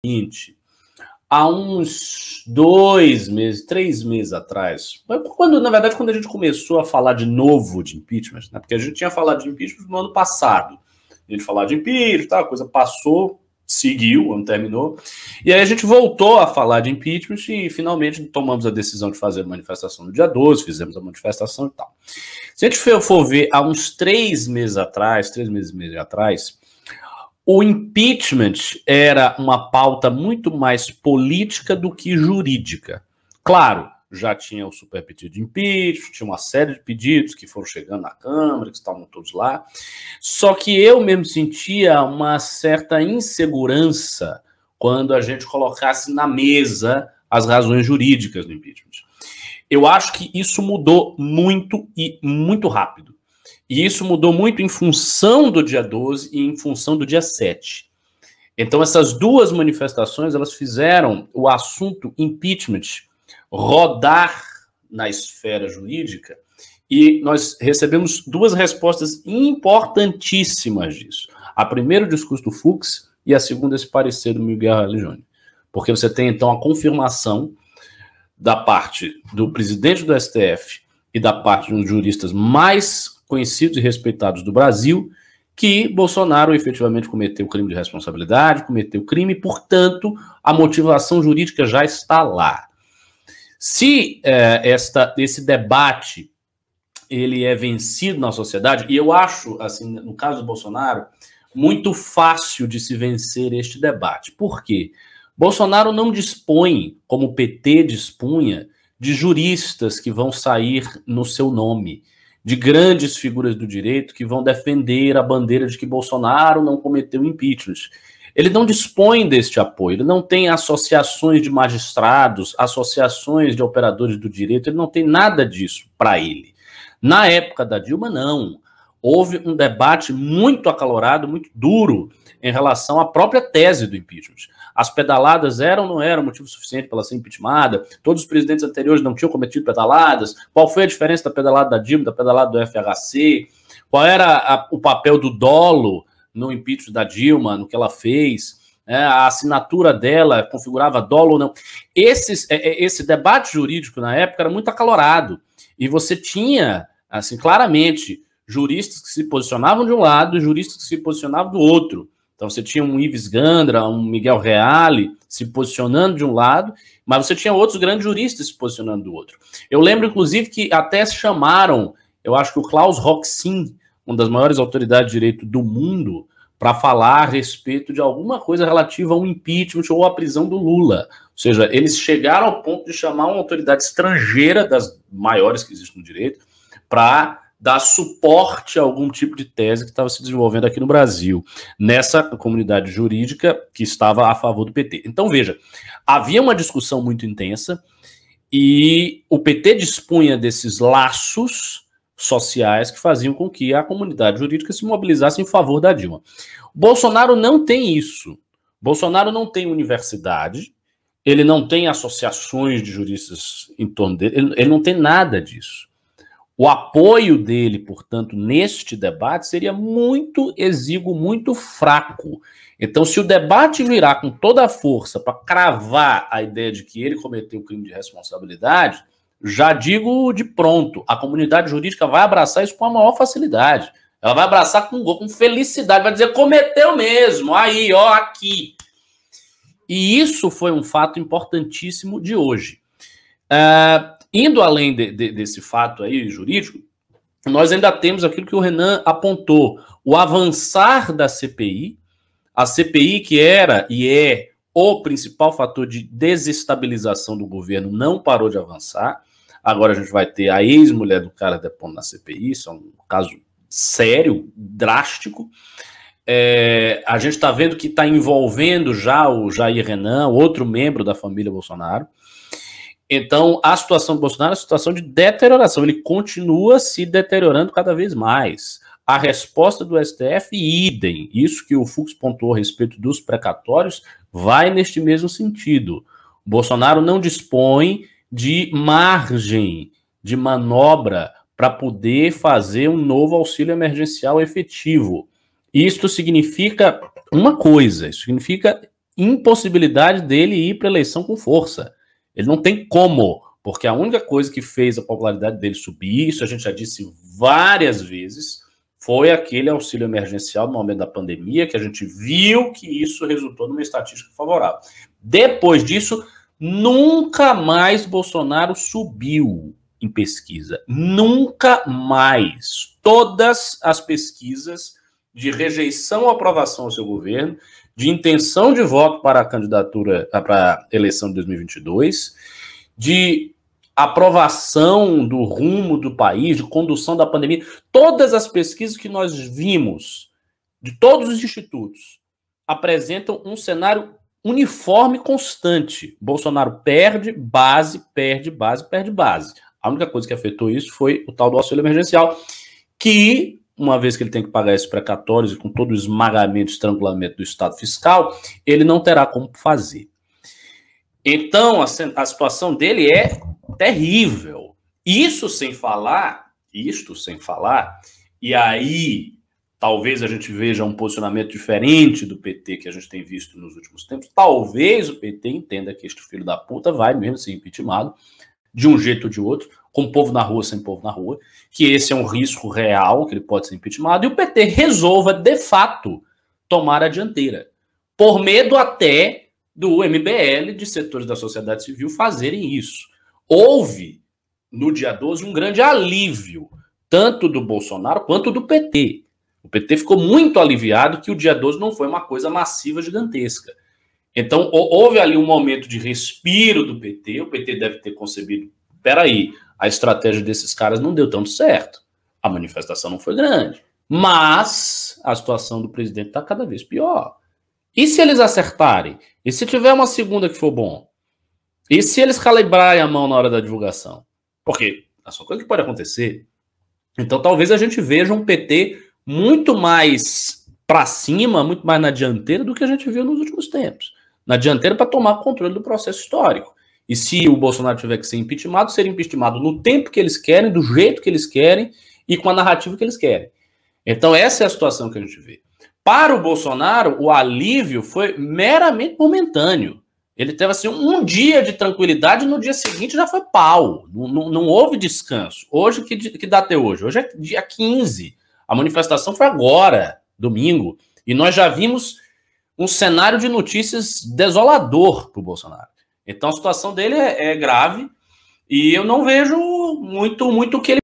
seguinte: há uns 2 meses, 3 meses atrás, na verdade, quando a gente começou a falar de novo de impeachment, né, porque a gente tinha falado de impeachment no ano passado, a gente falou de impeachment, tá, a coisa passou, seguiu, o ano terminou, e aí a gente voltou a falar de impeachment e finalmente tomamos a decisão de fazer a manifestação no dia 12, fizemos a manifestação e tal. Se a gente for ver há uns 3 meses atrás, 3 meses e meio atrás, o impeachment era uma pauta muito mais política do que jurídica. Claro, já tinha o super pedido de impeachment, tinha uma série de pedidos que foram chegando na Câmara, que estavam todos lá. Só que eu mesmo sentia uma certa insegurança quando a gente colocasse na mesa as razões jurídicas do impeachment. Eu acho que isso mudou muito e muito rápido. E isso mudou muito em função do dia 12 e em função do dia 7. Então, essas duas manifestações, elas fizeram o assunto impeachment rodar na esfera jurídica e nós recebemos 2 respostas importantíssimas disso. A primeira, o discurso do Fux, e a segunda, esse parecer do Miguel Reale. Porque você tem, então, a confirmação da parte do presidente do STF e da parte de uns juristas mais conhecidos e respeitados do Brasil, que Bolsonaro efetivamente cometeu crime de responsabilidade, cometeu crime, portanto, a motivação jurídica já está lá. Se esse debate ele é vencido na sociedade, e eu acho, assim, no caso do Bolsonaro, muito fácil de se vencer este debate. Por quê? Bolsonaro não dispõe, como o PT dispunha, de juristas que vão sair no seu nome, de grandes figuras do direito que vão defender a bandeira de que Bolsonaro não cometeu impeachment. Ele não dispõe deste apoio, ele não tem associações de magistrados, associações de operadores do direito, ele não tem nada disso para ele. Na época da Dilma, não. Houve um debate muito acalorado, muito duro, em relação à própria tese do impeachment. As pedaladas eram ou não eram motivo suficiente para ela ser impeachmentada? Todos os presidentes anteriores não tinham cometido pedaladas? Qual foi a diferença da pedalada da Dilma, da pedalada do FHC? Qual era o papel do dolo no impeachment da Dilma, no que ela fez? A assinatura dela configurava dolo ou não? Esse debate jurídico na época era muito acalorado. E você tinha, assim, claramente, juristas que se posicionavam de um lado e juristas que se posicionavam do outro. Então você tinha um Ives Gandra, um Miguel Reale se posicionando de um lado, mas você tinha outros grandes juristas se posicionando do outro. Eu lembro, inclusive, que até se chamaram, eu acho que o Klaus Roxin, uma das maiores autoridades de direito do mundo, para falar a respeito de alguma coisa relativa ao impeachment ou à prisão do Lula. Ou seja, eles chegaram ao ponto de chamar uma autoridade estrangeira, das maiores que existem no direito, para dar suporte a algum tipo de tese que estava se desenvolvendo aqui no Brasil, nessa comunidade jurídica que estava a favor do PT. Então, veja, havia uma discussão muito intensa e o PT dispunha desses laços sociais que faziam com que a comunidade jurídica se mobilizasse em favor da Dilma. O Bolsonaro não tem isso. Bolsonaro não tem universidade, ele não tem associações de juristas em torno dele, ele não tem nada disso. O apoio dele, portanto, neste debate seria muito exíguo, muito fraco. Então, se o debate virar com toda a força para cravar a ideia de que ele cometeu crime de responsabilidade, já digo de pronto, a comunidade jurídica vai abraçar isso com a maior facilidade. Ela vai abraçar com felicidade, vai dizer, cometeu mesmo, aí, ó, aqui. E isso foi um fato importantíssimo de hoje. Indo além desse fato aí jurídico, nós ainda temos aquilo que o Renan apontou, o avançar da CPI, a CPI que era e é o principal fator de desestabilização do governo não parou de avançar. Agora a gente vai ter a ex-mulher do cara depondo na CPI, isso é um caso sério, drástico. A gente está vendo que está envolvendo já o Jair Renan, outro membro da família Bolsonaro. Então, a situação do Bolsonaro é uma situação de deterioração. Ele continua se deteriorando cada vez mais. A resposta do STF, idem. Isso que o Fux pontuou a respeito dos precatórios vai neste mesmo sentido. O Bolsonaro não dispõe de margem de manobra para poder fazer um novo auxílio emergencial efetivo. Isto significa uma coisa, isso significa impossibilidade dele ir para a eleição com força. Ele não tem como, porque a única coisa que fez a popularidade dele subir, isso a gente já disse várias vezes, foi aquele auxílio emergencial no momento da pandemia, que a gente viu que isso resultou numa estatística favorável. Depois disso, nunca mais Bolsonaro subiu em pesquisa. Nunca mais. Todas as pesquisas de rejeição ou aprovação ao seu governo, de intenção de voto para a candidatura, para a eleição de 2022, de aprovação do rumo do país, de condução da pandemia, todas as pesquisas que nós vimos, de todos os institutos, apresentam um cenário uniforme constante. Bolsonaro perde base, perde base, perde base. A única coisa que afetou isso foi o tal do auxílio emergencial, que, uma vez que ele tem que pagar esses precatórios e com todo o esmagamento, estrangulamento do Estado fiscal, ele não terá como fazer. Então, a situação dele é terrível. Isto sem falar, e aí talvez a gente veja um posicionamento diferente do PT que a gente tem visto nos últimos tempos, talvez o PT entenda que este filho da puta vai mesmo ser impeachmentado, de um jeito ou de outro, com povo na rua, sem povo na rua, que esse é um risco real, que ele pode ser impeachmentado, e o PT resolva, de fato, tomar a dianteira, por medo até do MBL, de setores da sociedade civil, fazerem isso. Houve, no dia 12, um grande alívio, tanto do Bolsonaro quanto do PT. O PT ficou muito aliviado que o dia 12 não foi uma coisa massiva, gigantesca. Então, houve ali um momento de respiro do PT, o PT deve ter concebido, peraí, a estratégia desses caras não deu tanto certo, a manifestação não foi grande, mas a situação do presidente está cada vez pior. E se eles acertarem? E se tiver uma segunda que for bom? E se eles calibrarem a mão na hora da divulgação? Porque é só coisa que pode acontecer. Então talvez a gente veja um PT muito mais para cima, muito mais na dianteira do que a gente viu nos últimos tempos. Na dianteira para tomar controle do processo histórico. E se o Bolsonaro tiver que ser impeachmentado, ser impeachmentado no tempo que eles querem, do jeito que eles querem e com a narrativa que eles querem. Então essa é a situação que a gente vê. Para o Bolsonaro, o alívio foi meramente momentâneo. Ele teve assim um dia de tranquilidade e no dia seguinte já foi pau. Não houve descanso. Hoje, que data é hoje? Hoje é dia 15. A manifestação foi agora, domingo. E nós já vimos um cenário de notícias desolador para o Bolsonaro. Então a situação dele é grave e eu não vejo muito o que ele